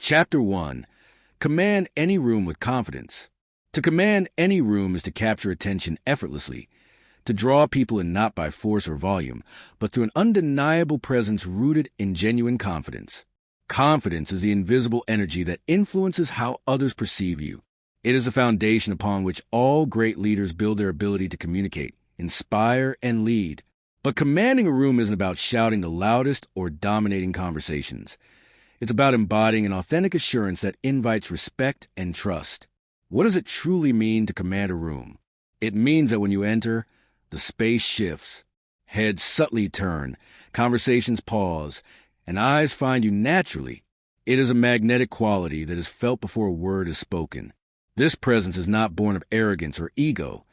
Chapter 1. Command any room with confidence. To command any room is to capture attention effortlessly, to draw people in not by force or volume, but through an undeniable presence rooted in genuine confidence. Confidence is the invisible energy that influences how others perceive you. It is the foundation upon which all great leaders build their ability to communicate, inspire, and lead. But commanding a room isn't about shouting the loudest or dominating conversations. It's about embodying an authentic assurance that invites respect and trust. What does it truly mean to command a room? It means that when you enter, the space shifts, heads subtly turn, conversations pause, and eyes find you naturally. It is a magnetic quality that is felt before a word is spoken. This presence is not born of arrogance or ego.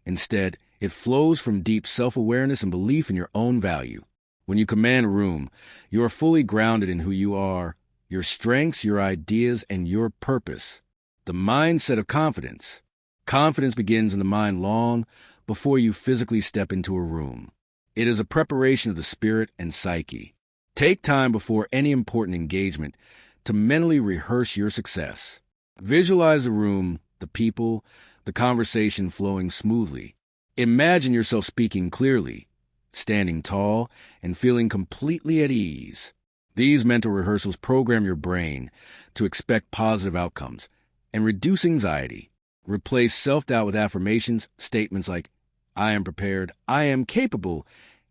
Instead, it flows from deep self-awareness and belief in your own value. When you command a room, you are fully grounded in who you are, your strengths, your ideas, and your purpose. The mindset of confidence. Confidence begins in the mind long before you physically step into a room. It is a preparation of the spirit and psyche. Take time before any important engagement to mentally rehearse your success. Visualize the room, the people, the conversation flowing smoothly. Imagine yourself speaking clearly, standing tall, and feeling completely at ease. These mental rehearsals program your brain to expect positive outcomes and reduce anxiety. Replace self-doubt with affirmations, statements like, I am prepared, I am capable,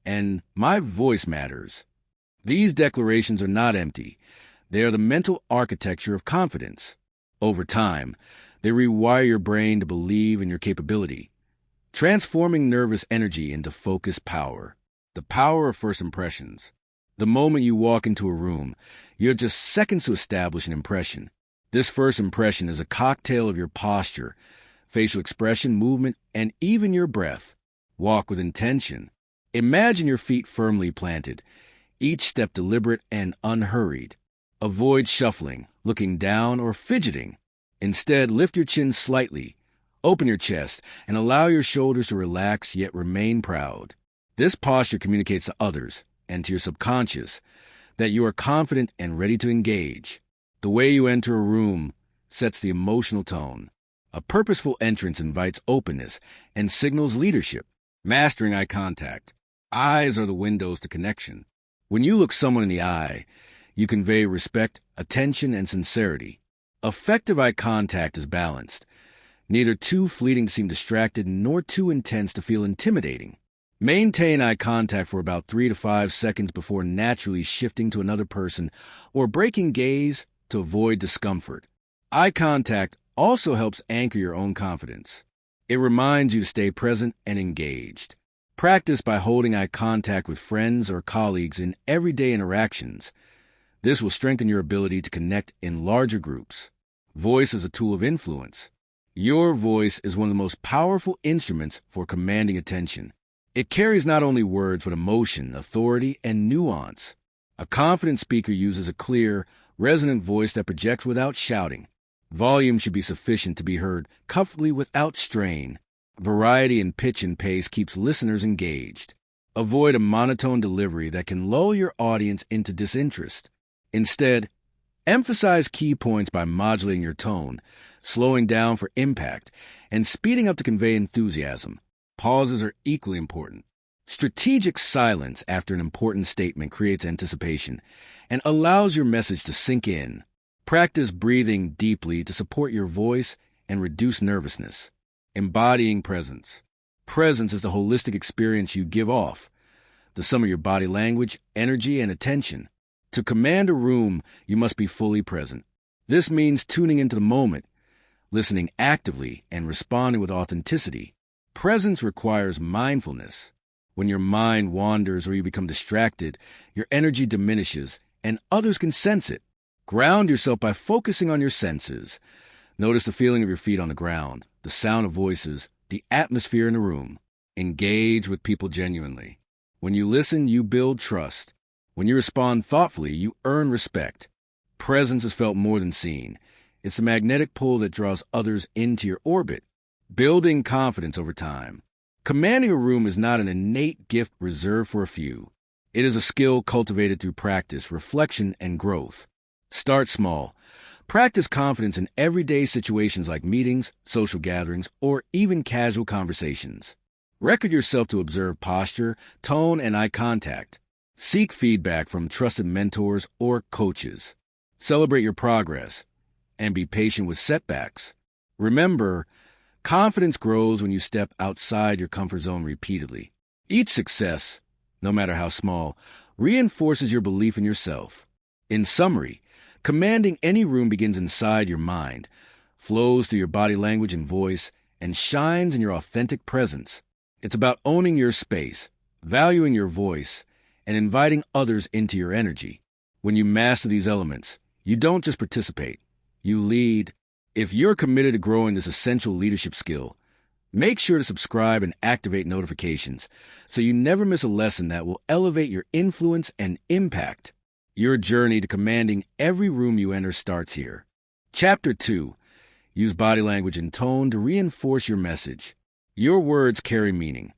and my voice matters. These declarations are not empty. They are the mental architecture of confidence. Over time, they rewire your brain to believe in your capability, transforming nervous energy into focused power. The power of first impressions. The moment you walk into a room, you have just seconds to establish an impression. This first impression is a cocktail of your posture, facial expression, movement, and even your breath. Walk with intention. Imagine your feet firmly planted, each step deliberate and unhurried. Avoid shuffling, looking down, or fidgeting. Instead, lift your chin slightly, open your chest, and allow your shoulders to relax yet remain proud. This posture communicates to others and to your subconscious that you are confident and ready to engage. The way you enter a room sets the emotional tone. A purposeful entrance invites openness and signals leadership. Mastering eye contact. Eyes are the windows to connection. When you look someone in the eye, you convey respect, attention, and sincerity. Effective eye contact is balanced, neither too fleeting to seem distracted nor too intense to feel intimidating. Maintain eye contact for about 3 to 5 seconds before naturally shifting to another person or breaking gaze to avoid discomfort. Eye contact also helps anchor your own confidence. It reminds you to stay present and engaged. Practice by holding eye contact with friends or colleagues in everyday interactions. This will strengthen your ability to connect in larger groups. Voice is a tool of influence. Your voice is one of the most powerful instruments for commanding attention. It carries not only words but emotion, authority, and nuance. A confident speaker uses a clear, resonant voice that projects without shouting. Volume should be sufficient to be heard comfortably without strain. Variety in pitch and pace keeps listeners engaged. Avoid a monotone delivery that can lull your audience into disinterest. Instead, emphasize key points by modulating your tone, slowing down for impact, and speeding up to convey enthusiasm. Pauses are equally important. Strategic silence after an important statement creates anticipation and allows your message to sink in. Practice breathing deeply to support your voice and reduce nervousness. Embodying presence. Presence is the holistic experience you give off, the sum of your body language, energy, and attention. To command a room, you must be fully present. This means tuning into the moment, listening actively, and responding with authenticity. Presence requires mindfulness. When your mind wanders or you become distracted, your energy diminishes, and others can sense it. Ground yourself by focusing on your senses. Notice the feeling of your feet on the ground, the sound of voices, the atmosphere in the room. Engage with people genuinely. When you listen, you build trust. When you respond thoughtfully, you earn respect. Presence is felt more than seen. It's a magnetic pull that draws others into your orbit. Building confidence over time. Commanding a room is not an innate gift reserved for a few. It is a skill cultivated through practice, reflection, and growth. Start small. Practice confidence in everyday situations like meetings, social gatherings, or even casual conversations. Record yourself to observe posture, tone, and eye contact. Seek feedback from trusted mentors or coaches. Celebrate your progress and be patient with setbacks. Remember, confidence grows when you step outside your comfort zone repeatedly. Each success, no matter how small, reinforces your belief in yourself. In summary, commanding any room begins inside your mind, flows through your body language and voice, and shines in your authentic presence. It's about owning your space, valuing your voice, and inviting others into your energy. When you master these elements, you don't just participate, you lead. If you're committed to growing this essential leadership skill, make sure to subscribe and activate notifications so you never miss a lesson that will elevate your influence and impact. Your journey to commanding every room you enter starts here. Chapter 2. Use body language and tone to reinforce your message. Your words carry meaning,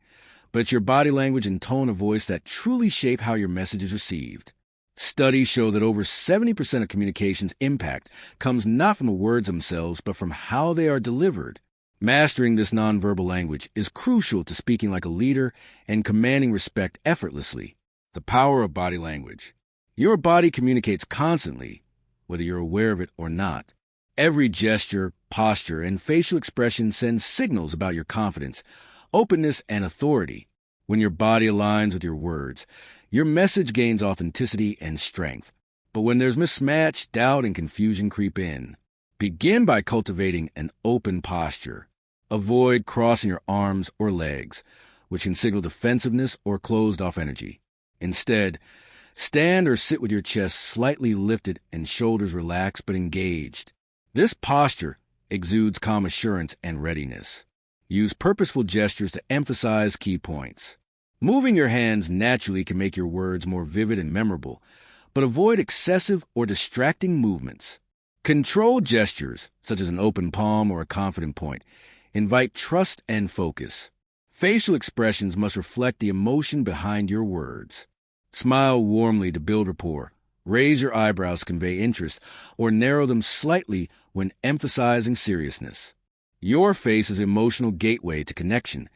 but it's your body language and tone of voice that truly shape how your message is received. Studies show that over 70% of communication's impact comes not from the words themselves, but from how they are delivered. Mastering this nonverbal language is crucial to speaking like a leader and commanding respect effortlessly. The power of body language. Your body communicates constantly, whether you're aware of it or not. Every gesture, posture, and facial expression sends signals about your confidence, openness, and authority. When your body aligns with your words, your message gains authenticity and strength. But when there's mismatch, doubt, and confusion creep in, begin by cultivating an open posture. Avoid crossing your arms or legs, which can signal defensiveness or closed-off energy. Instead, stand or sit with your chest slightly lifted and shoulders relaxed but engaged. This posture exudes calm assurance and readiness. Use purposeful gestures to emphasize key points. Moving your hands naturally can make your words more vivid and memorable, but avoid excessive or distracting movements. Controlled gestures, such as an open palm or a confident point, invite trust and focus. Facial expressions must reflect the emotion behind your words. Smile warmly to build rapport. Raise your eyebrows to convey interest, or narrow them slightly when emphasizing seriousness. Your face is an emotional gateway to connection.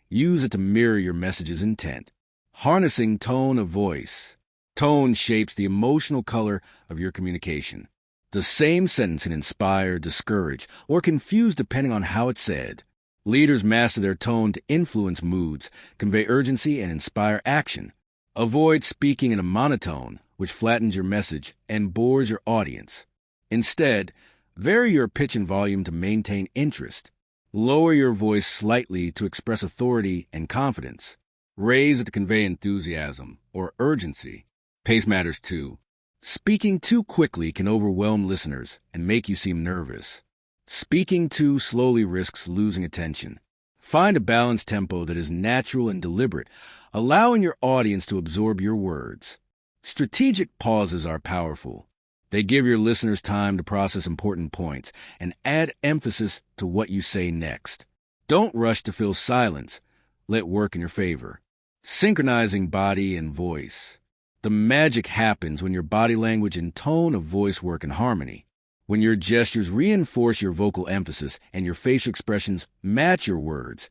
Use it to mirror your message's intent. Harnessing tone of voice. Tone shapes the emotional color of your communication. The same sentence can inspire, discourage, or confuse depending on how it's said. Leaders master their tone to influence moods, convey urgency, and inspire action. Avoid speaking in a monotone, which flattens your message and bores your audience. Instead, vary your pitch and volume to maintain interest. Lower your voice slightly to express authority and confidence. Raise it to convey enthusiasm or urgency. Pace matters too. Speaking too quickly can overwhelm listeners and make you seem nervous. Speaking too slowly risks losing attention. Find a balanced tempo that is natural and deliberate, allowing your audience to absorb your words. Strategic pauses are powerful. They give your listeners time to process important points and add emphasis to what you say next. Don't rush to fill silence. Let work in your favor. Synchronizing body and voice. The magic happens when your body language and tone of voice work in harmony. When your gestures reinforce your vocal emphasis and your facial expressions match your words,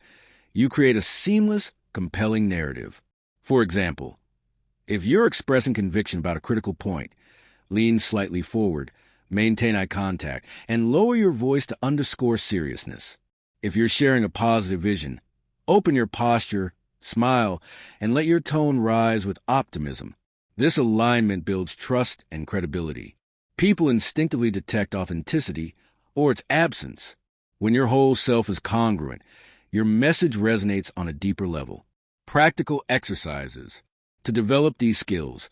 you create a seamless, compelling narrative. For example, if you're expressing conviction about a critical point, lean slightly forward, maintain eye contact, and lower your voice to underscore seriousness. If you're sharing a positive vision, open your posture, smile, and let your tone rise with optimism. This alignment builds trust and credibility. People instinctively detect authenticity or its absence. When your whole self is congruent, your message resonates on a deeper level. Practical exercises. To develop these skills,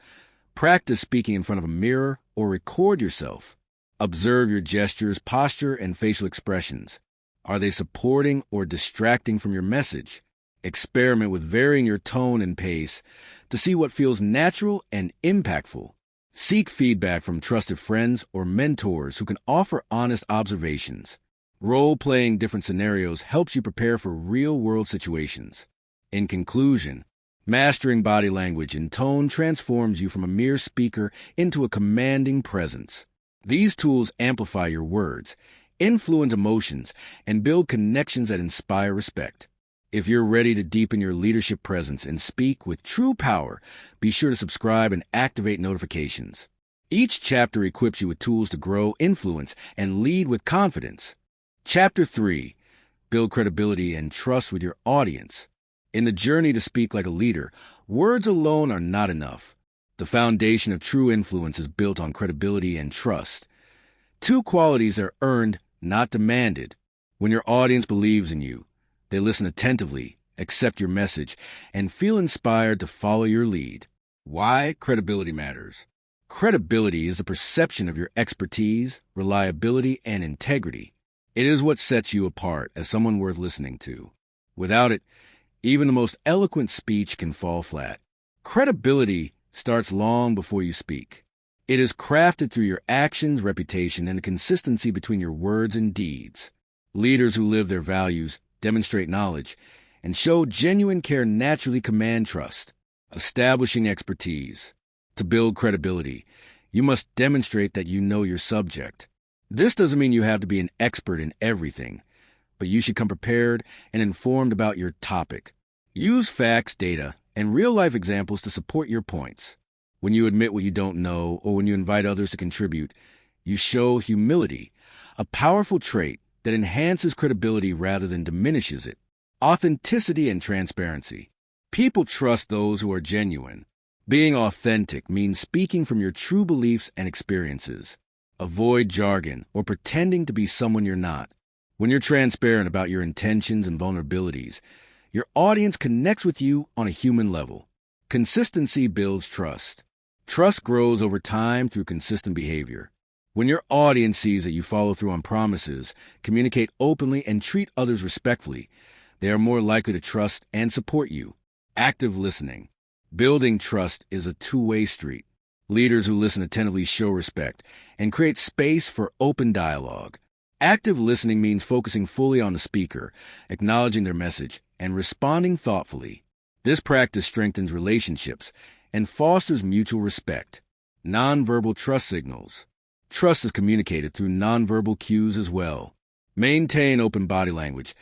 practice speaking in front of a mirror or record yourself. Observe your gestures, posture, and facial expressions. Are they supporting or distracting from your message? Experiment with varying your tone and pace to see what feels natural and impactful. Seek feedback from trusted friends or mentors who can offer honest observations. Role-playing different scenarios helps you prepare for real-world situations. In conclusion, mastering body language and tone transforms you from a mere speaker into a commanding presence. These tools amplify your words, influence emotions, and build connections that inspire respect. If you're ready to deepen your leadership presence and speak with true power, be sure to subscribe and activate notifications. Each chapter equips you with tools to grow, influence, and lead with confidence. Chapter 3. Build credibility and trust with your audience. In the journey to speak like a leader, words alone are not enough. The foundation of true influence is built on credibility and trust. Two qualities are earned, not demanded. When your audience believes in you, they listen attentively, accept your message, and feel inspired to follow your lead. Why credibility matters. Credibility is the perception of your expertise, reliability, and integrity. It is what sets you apart as someone worth listening to. Without it, even the most eloquent speech can fall flat. Credibility starts long before you speak. It is crafted through your actions, reputation, and the consistency between your words and deeds. Leaders who live their values, demonstrate knowledge, and show genuine care naturally command trust. Establishing expertise. To build credibility, you must demonstrate that you know your subject. This doesn't mean you have to be an expert in everything, but you should come prepared and informed about your topic. Use facts, data, and real-life examples to support your points. When you admit what you don't know or when you invite others to contribute, you show humility, a powerful trait that enhances credibility rather than diminishes it. Authenticity and transparency. People trust those who are genuine. Being authentic means speaking from your true beliefs and experiences. Avoid jargon or pretending to be someone you're not. When you're transparent about your intentions and vulnerabilities, your audience connects with you on a human level. Consistency builds trust. Trust grows over time through consistent behavior. When your audience sees that you follow through on promises, communicate openly, and treat others respectfully, they are more likely to trust and support you. Active listening. Building trust is a two-way street. Leaders who listen attentively show respect and create space for open dialogue. Active listening means focusing fully on the speaker, acknowledging their message, and responding thoughtfully. This practice strengthens relationships and fosters mutual respect. Nonverbal trust signals. Trust is communicated through nonverbal cues as well. Maintain open body language,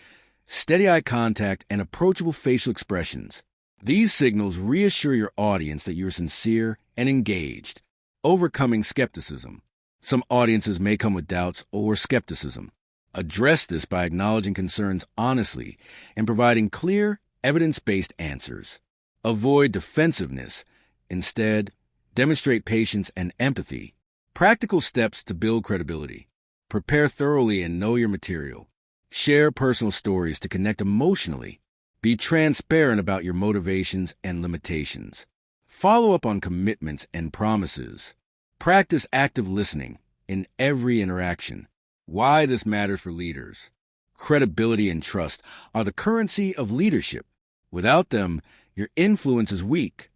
steady eye contact, and approachable facial expressions. These signals reassure your audience that you are sincere and engaged. Overcoming skepticism. Some audiences may come with doubts or skepticism. Address this by acknowledging concerns honestly and providing clear, evidence-based answers. Avoid defensiveness. Instead, demonstrate patience and empathy. Practical steps to build credibility. Prepare thoroughly and know your material. Share personal stories to connect emotionally. Be transparent about your motivations and limitations. Follow up on commitments and promises. Practice active listening in every interaction. Why this matters for leaders. Credibility and trust are the currency of leadership. Without them, your influence is weak.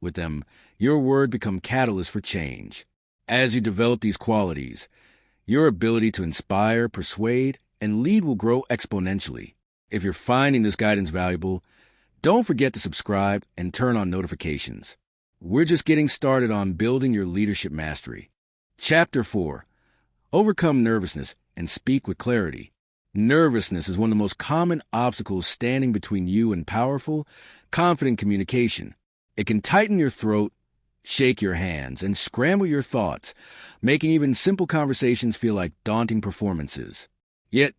With them, your word becomes catalyst for change. As you develop these qualities, your ability to inspire, persuade, and lead will grow exponentially. If you're finding this guidance valuable, don't forget to subscribe and turn on notifications. We're just getting started on building your leadership mastery. Chapter 4. Overcome nervousness and speak with clarity. Nervousness is one of the most common obstacles standing between you and powerful, confident communication. It can tighten your throat, shake your hands, and scramble your thoughts, making even simple conversations feel like daunting performances. Yet,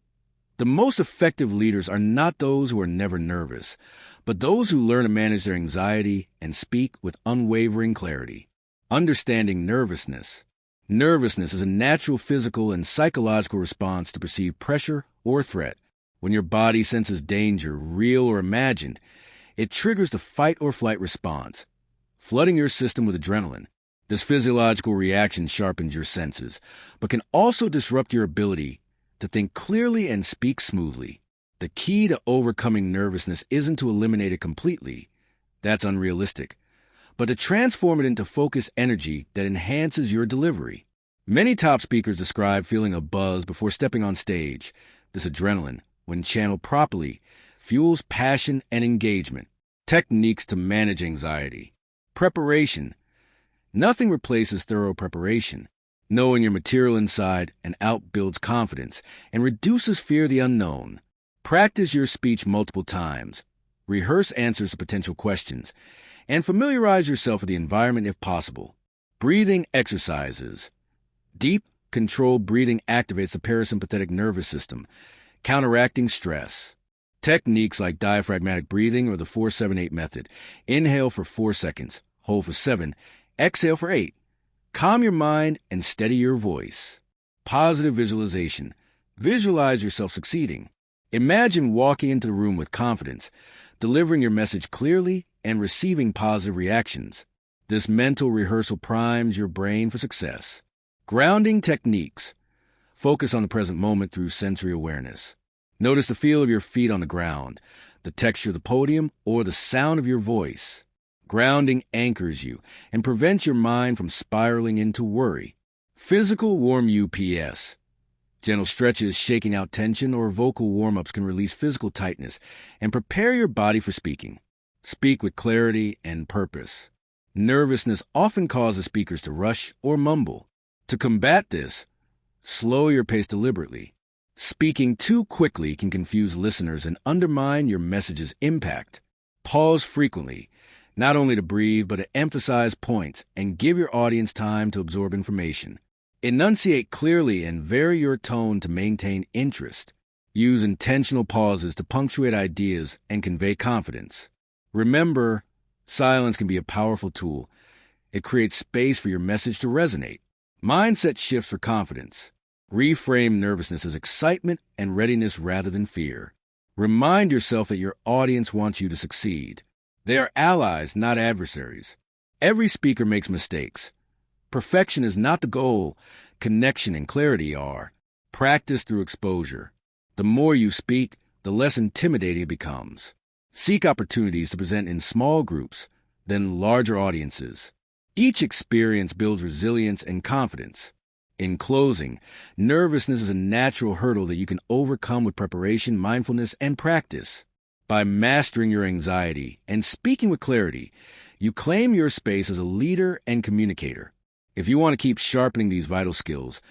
the most effective leaders are not those who are never nervous, but those who learn to manage their anxiety and speak with unwavering clarity. Understanding nervousness. Nervousness is a natural physical and psychological response to perceived pressure or threat. When your body senses danger, real or imagined, it triggers the fight or flight response, flooding your system with adrenaline. This physiological reaction sharpens your senses, but can also disrupt your ability to think clearly and speak smoothly. The key to overcoming nervousness isn't to eliminate it completely. That's unrealistic. But to transform it into focused energy that enhances your delivery. Many top speakers describe feeling a buzz before stepping on stage. This adrenaline, when channeled properly, fuels passion and engagement. Techniques to manage anxiety. Preparation. Nothing replaces thorough preparation. Knowing your material inside and out builds confidence and reduces fear of the unknown. Practice your speech multiple times. Rehearse answers to potential questions, and familiarize yourself with the environment if possible. Breathing exercises. Deep, controlled breathing activates the parasympathetic nervous system, counteracting stress. Techniques like diaphragmatic breathing or the 4-7-8 method. Inhale for 4 seconds, hold for 7, exhale for 8. Calm your mind and steady your voice. Positive visualization. Visualize yourself succeeding. Imagine walking into the room with confidence, delivering your message clearly, and receiving positive reactions. This mental rehearsal primes your brain for success. Grounding techniques. Focus on the present moment through sensory awareness. Notice the feel of your feet on the ground, the texture of the podium, or the sound of your voice. Grounding anchors you and prevents your mind from spiraling into worry. Physical warm UPS. Gentle stretches, shaking out tension, or vocal warm-ups can release physical tightness and prepare your body for speaking. Speak with clarity and purpose. Nervousness often causes speakers to rush or mumble. To combat this, slow your pace deliberately. Speaking too quickly can confuse listeners and undermine your message's impact. Pause frequently, not only to breathe, but to emphasize points and give your audience time to absorb information. Enunciate clearly and vary your tone to maintain interest. Use intentional pauses to punctuate ideas and convey confidence. Remember, silence can be a powerful tool. It creates space for your message to resonate. Mindset shifts for confidence. Reframe nervousness as excitement and readiness rather than fear. Remind yourself that your audience wants you to succeed. They are allies, not adversaries. Every speaker makes mistakes. Perfection is not the goal. Connection and clarity are. Practice through exposure. The more you speak, the less intimidating it becomes. Seek opportunities to present in small groups, then larger audiences. Each experience builds resilience and confidence. In closing, nervousness is a natural hurdle that you can overcome with preparation, mindfulness, and practice. By mastering your anxiety and speaking with clarity, you claim your space as a leader and communicator. If you want to keep sharpening these vital skills,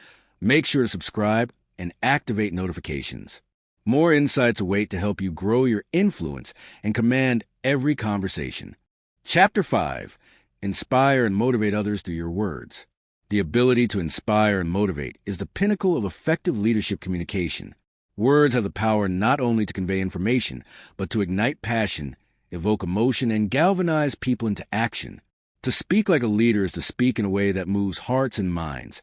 make sure to subscribe and activate notifications. More insights await to help you grow your influence and command every conversation. Chapter 5. Inspire and motivate others through your words. The ability to inspire and motivate is the pinnacle of effective leadership communication. Words have the power not only to convey information, but to ignite passion, evoke emotion, and galvanize people into action. To speak like a leader is to speak in a way that moves hearts and minds,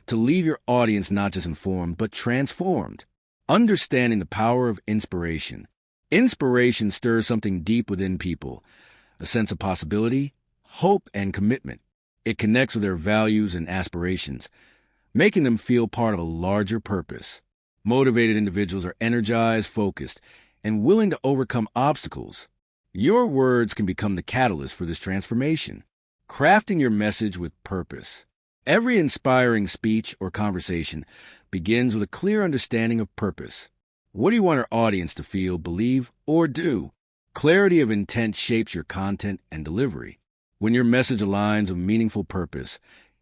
to leave your audience not just informed, but transformed. Understanding the power of inspiration. Inspiration stirs something deep within people, a sense of possibility, hope, and commitment. It connects with their values and aspirations, making them feel part of a larger purpose. Motivated individuals are energized, focused, and willing to overcome obstacles. Your words can become the catalyst for this transformation. Crafting your message with purpose. Every inspiring speech or conversation begins with a clear understanding of purpose. What do you want our audience to feel, believe, or do? Clarity of intent shapes your content and delivery. When your message aligns with meaningful purpose,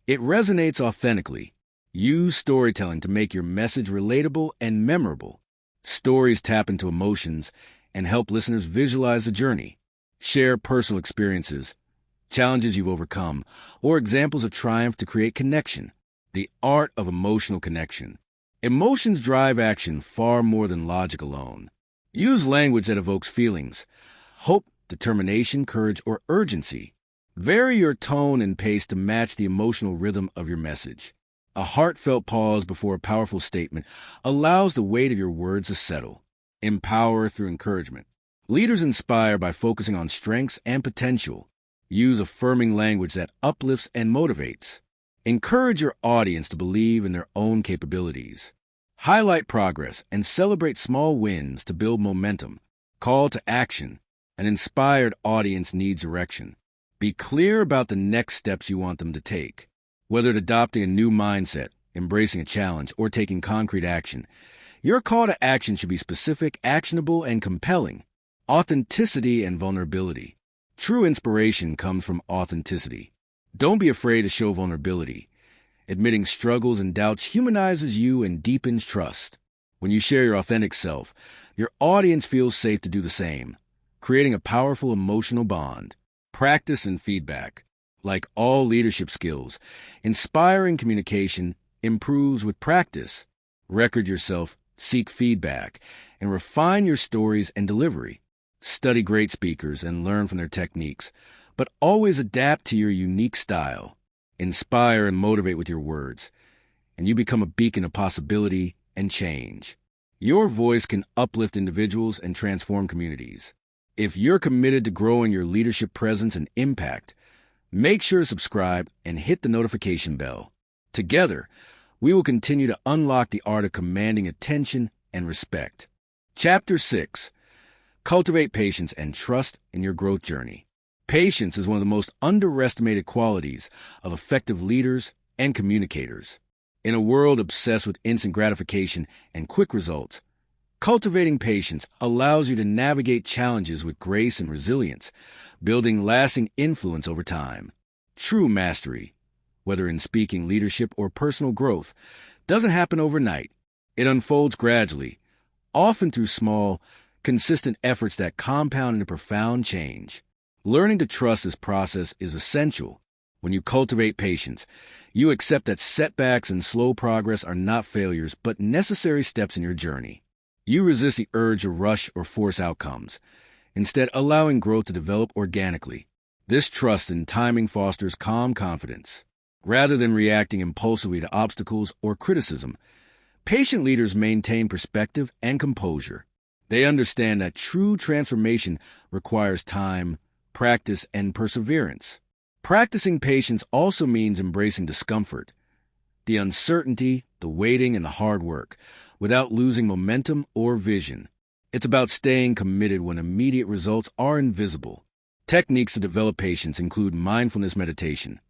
it resonates authentically. Use storytelling to make your message relatable and memorable. Stories tap into emotions and help listeners visualize the journey. Share personal experiences, challenges you've overcome, or examples of triumph to create connection. The art of emotional connection. Emotions drive action far more than logic alone. Use language that evokes feelings, hope, determination, courage, or urgency. Vary your tone and pace to match the emotional rhythm of your message. A heartfelt pause before a powerful statement allows the weight of your words to settle. Empower through encouragement. Leaders inspire by focusing on strengths and potential. Use affirming language that uplifts and motivates. Encourage your audience to believe in their own capabilities. Highlight progress and celebrate small wins to build momentum. Call to action. An inspired audience needs direction. Be clear about the next steps you want them to take. Whether it's adopting a new mindset, embracing a challenge, or taking concrete action, your call to action should be specific, actionable, and compelling. Authenticity and vulnerability. True inspiration comes from authenticity. Don't be afraid to show vulnerability. Admitting struggles and doubts humanizes you and deepens trust. When you share your authentic self, your audience feels safe to do the same, creating a powerful emotional bond. Practice and feedback. Like all leadership skills, inspiring communication improves with practice. Record yourself, seek feedback, and refine your stories and delivery. Study great speakers and learn from their techniques, but always adapt to your unique style. Inspire and motivate with your words, and you become a beacon of possibility and change. Your voice can uplift individuals and transform communities. If you're committed to growing your leadership presence and impact, make sure to subscribe and hit the notification bell. Together, we will continue to unlock the art of commanding attention and respect. Chapter 6. Cultivate patience and trust in your growth journey. Patience is one of the most underestimated qualities of effective leaders and communicators. In a world obsessed with instant gratification and quick results, cultivating patience allows you to navigate challenges with grace and resilience, building lasting influence over time. True mastery, whether in speaking, leadership, or personal growth, doesn't happen overnight. It unfolds gradually, often through small, consistent efforts that compound into profound change. Learning to trust this process is essential. When you cultivate patience, you accept that setbacks and slow progress are not failures, but necessary steps in your journey. You resist the urge to rush or force outcomes, instead allowing growth to develop organically. This trust and timing fosters calm confidence. Rather than reacting impulsively to obstacles or criticism, patient leaders maintain perspective and composure. They understand that true transformation requires time, practice, and perseverance. Practicing patience also means embracing discomfort, the uncertainty, the waiting, and the hard work, without losing momentum or vision. It's about staying committed when immediate results are invisible. Techniques to develop patience include mindfulness meditation,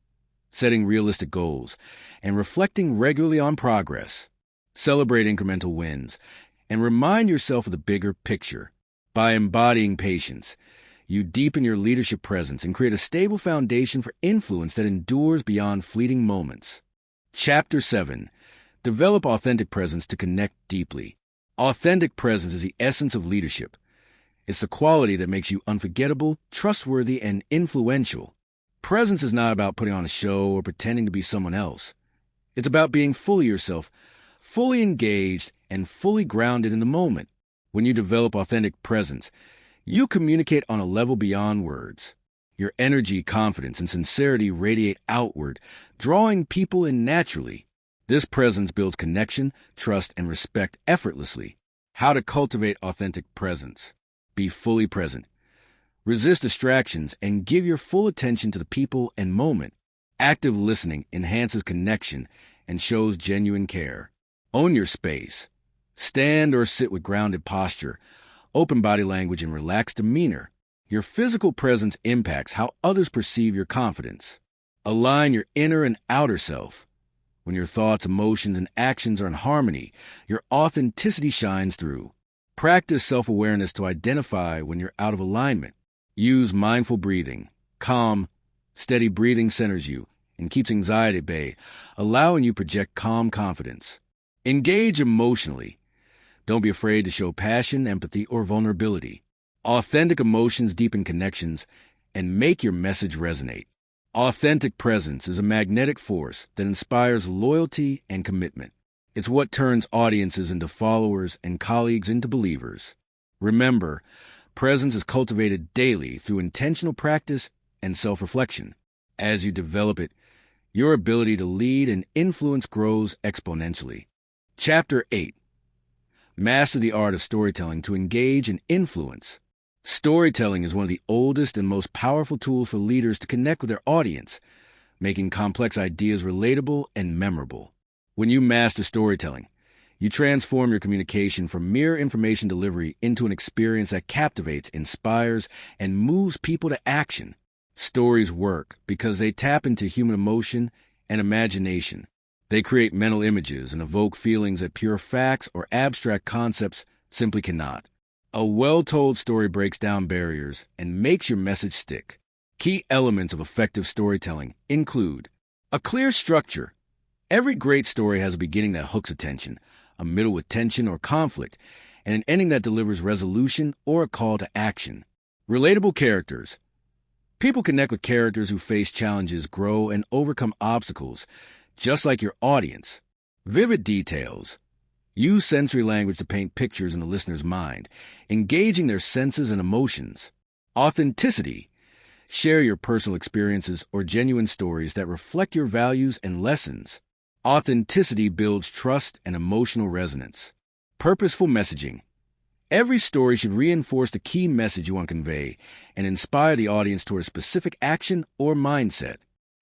setting realistic goals, and reflecting regularly on progress. Celebrate incremental wins, and remind yourself of the bigger picture. By embodying patience, you deepen your leadership presence and create a stable foundation for influence that endures beyond fleeting moments. Chapter 7. Develop authentic presence to connect deeply. Authentic presence is the essence of leadership. It's the quality that makes you unforgettable, trustworthy, and influential. Presence is not about putting on a show or pretending to be someone else. It's about being fully yourself, fully engaged, and fully grounded in the moment. When you develop authentic presence, you communicate on a level beyond words. Your energy, confidence, and sincerity radiate outward, drawing people in naturally. This presence builds connection, trust, and respect effortlessly. How to cultivate authentic presence. Be fully present. Resist distractions and give your full attention to the people and moment. Active listening enhances connection and shows genuine care. Own your space. Stand or sit with grounded posture, open body language, and relaxed demeanor. Your physical presence impacts how others perceive your confidence. Align your inner and outer self. When your thoughts, emotions, and actions are in harmony, your authenticity shines through. Practice self-awareness to identify when you're out of alignment. Use mindful breathing. Calm, steady breathing centers you and keeps anxiety at bay, allowing you to project calm confidence. Engage emotionally. Don't be afraid to show passion, empathy, or vulnerability. Authentic emotions deepen connections and make your message resonate. Authentic presence is a magnetic force that inspires loyalty and commitment. It's what turns audiences into followers and colleagues into believers. Remember, presence is cultivated daily through intentional practice and self-reflection. As you develop it, your ability to lead and influence grows exponentially. Chapter 8. Master the art of storytelling to engage and influence. Storytelling is one of the oldest and most powerful tools for leaders to connect with their audience, making complex ideas relatable and memorable. When you master storytelling, you transform your communication from mere information delivery into an experience that captivates, inspires, and moves people to action. Stories work because they tap into human emotion and imagination. They create mental images and evoke feelings that pure facts or abstract concepts simply cannot. A well-told story breaks down barriers and makes your message stick. Key elements of effective storytelling include a clear structure. Every great story has a beginning that hooks attention, a middle with tension or conflict, and an ending that delivers resolution or a call to action. Relatable characters. People connect with characters who face challenges, grow, and overcome obstacles, just like your audience. Vivid details. Use sensory language to paint pictures in the listener's mind, engaging their senses and emotions. Authenticity. Share your personal experiences or genuine stories that reflect your values and lessons. Authenticity builds trust and emotional resonance. Purposeful messaging. Every story should reinforce the key message you want to convey and inspire the audience toward a specific action or mindset.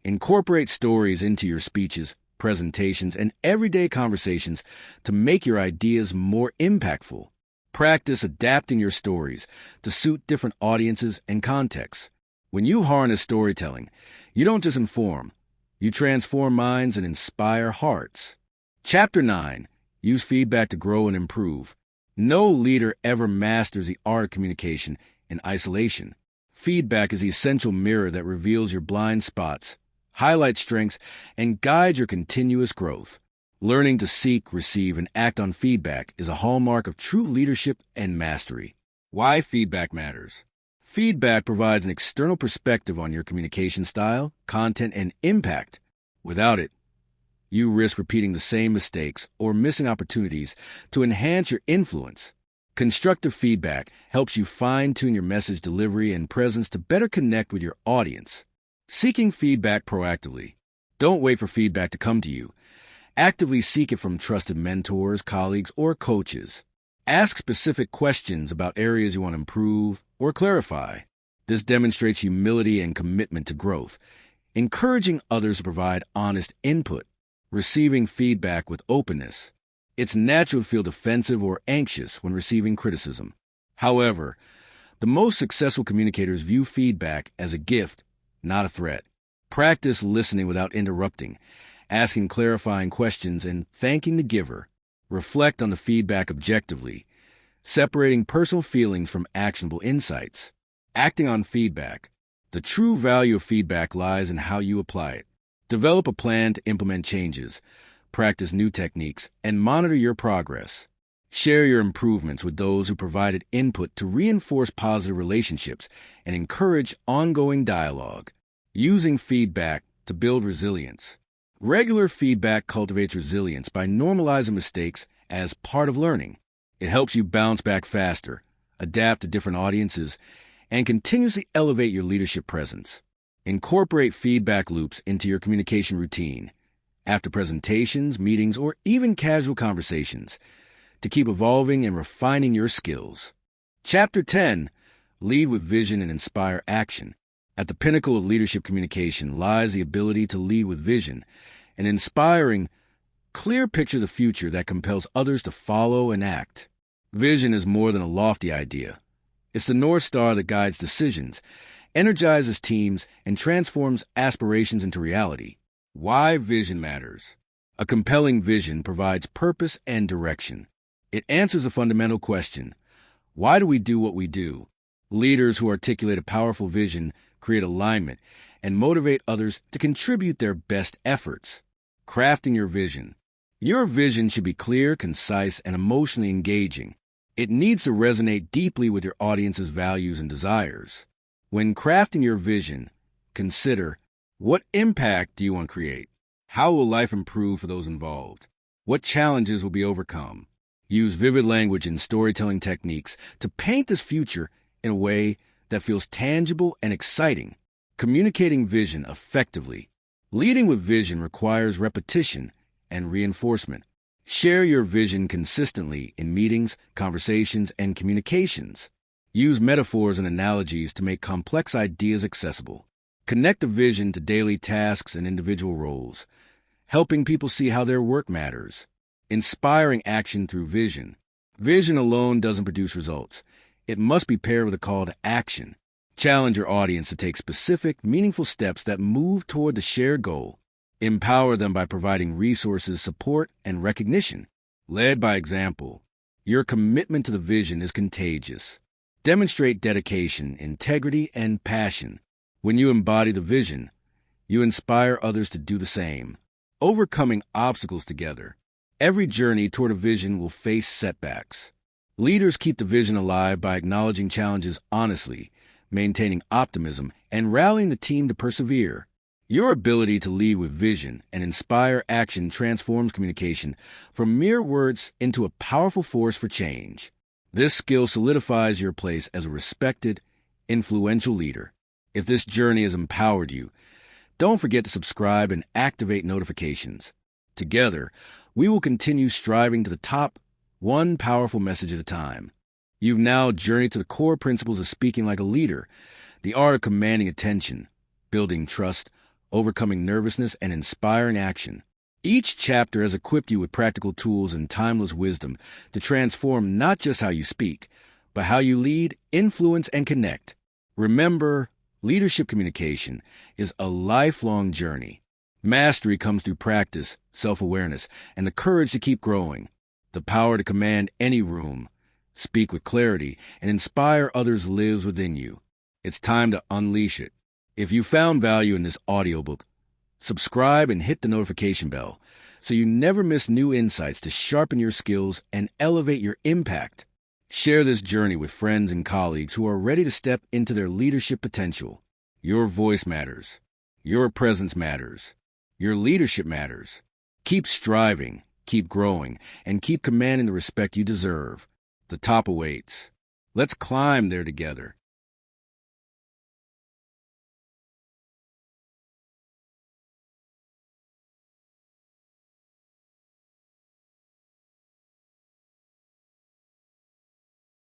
Incorporate stories into your speeches, presentations, and everyday conversations to make your ideas more impactful. Practice adapting your stories to suit different audiences and contexts. When you harness storytelling, you don't just inform, you transform minds and inspire hearts. Chapter 9. Use feedback to grow and improve. No leader ever masters the art of communication in isolation. Feedback is the essential mirror that reveals your blind spots, highlights strengths, and guides your continuous growth. Learning to seek, receive, and act on feedback is a hallmark of true leadership and mastery. Why feedback matters. Feedback provides an external perspective on your communication style, content, and impact. Without it, you risk repeating the same mistakes or missing opportunities to enhance your influence. Constructive feedback helps you fine-tune your message delivery and presence to better connect with your audience. Seeking feedback proactively. Don't wait for feedback to come to you. Actively seek it from trusted mentors, colleagues, or coaches. Ask specific questions about areas you want to improve or clarify. This demonstrates humility and commitment to growth, encouraging others to provide honest input. Receiving feedback with openness. It's natural to feel defensive or anxious when receiving criticism. However, the most successful communicators view feedback as a gift, not a threat. Practice listening without interrupting, asking clarifying questions, and thanking the giver. Reflect on the feedback objectively, separating personal feelings from actionable insights. Acting on feedback. The true value of feedback lies in how you apply it. Develop a plan to implement changes, practice new techniques, and monitor your progress. Share your improvements with those who provided input to reinforce positive relationships and encourage ongoing dialogue. Using feedback to build resilience. Regular feedback cultivates resilience by normalizing mistakes as part of learning. It helps you bounce back faster, adapt to different audiences, and continuously elevate your leadership presence. Incorporate feedback loops into your communication routine, after presentations, meetings, or even casual conversations, to keep evolving and refining your skills. Chapter 10. Lead with vision and inspire action. At the pinnacle of leadership communication lies the ability to lead with vision, an inspiring, clear picture of the future that compels others to follow and act. Vision is more than a lofty idea. It's the North Star that guides decisions, energizes teams, and transforms aspirations into reality. Why vision matters. A compelling vision provides purpose and direction. It answers a fundamental question: why do we do what we do? Leaders who articulate a powerful vision create alignment and motivate others to contribute their best efforts. Crafting your vision. Your vision should be clear, concise, and emotionally engaging. It needs to resonate deeply with your audience's values and desires. When crafting your vision, consider: what impact do you want to create? How will life improve for those involved? What challenges will be overcome? Use vivid language and storytelling techniques to paint this future in a way that feels tangible and exciting. Communicating vision effectively. Leading with vision requires repetition and reinforcement. Share your vision consistently in meetings, conversations, and communications. Use metaphors and analogies to make complex ideas accessible. Connect a vision to daily tasks and individual roles, helping people see how their work matters. Inspiring action through vision. Vision alone doesn't produce results. It must be paired with a call to action. Challenge your audience to take specific, meaningful steps that move toward the shared goal. Empower them by providing resources, support, and recognition. Led by example. Your commitment to the vision is contagious. Demonstrate dedication, integrity, and passion. When you embody the vision, you inspire others to do the same. overcoming obstacles together. Every journey toward a vision will face setbacks. Leaders keep the vision alive by acknowledging challenges honestly, maintaining optimism, and rallying the team to persevere. Your ability to lead with vision and inspire action transforms communication from mere words into a powerful force for change. This skill solidifies your place as a respected, influential leader. If this journey has empowered you, don't forget to subscribe and activate notifications. Together, we will continue striving to the top, one powerful message at a time. You've now journeyed to the core principles of speaking like a leader, the art of commanding attention, building trust, overcoming nervousness, and inspiring action. Each chapter has equipped you with practical tools and timeless wisdom to transform not just how you speak, but how you lead, influence, and connect. Remember, leadership communication is a lifelong journey. Mastery comes through practice, self-awareness, and the courage to keep growing. The power to command any room, speak with clarity, and inspire others lives within you. It's time to unleash it. If you found value in this audiobook, subscribe and hit the notification bell so you never miss new insights to sharpen your skills and elevate your impact. Share this journey with friends and colleagues who are ready to step into their leadership potential. Your voice matters. Your presence matters. Your leadership matters. Keep striving, keep growing, and keep commanding the respect you deserve. The top awaits. Let's climb there together.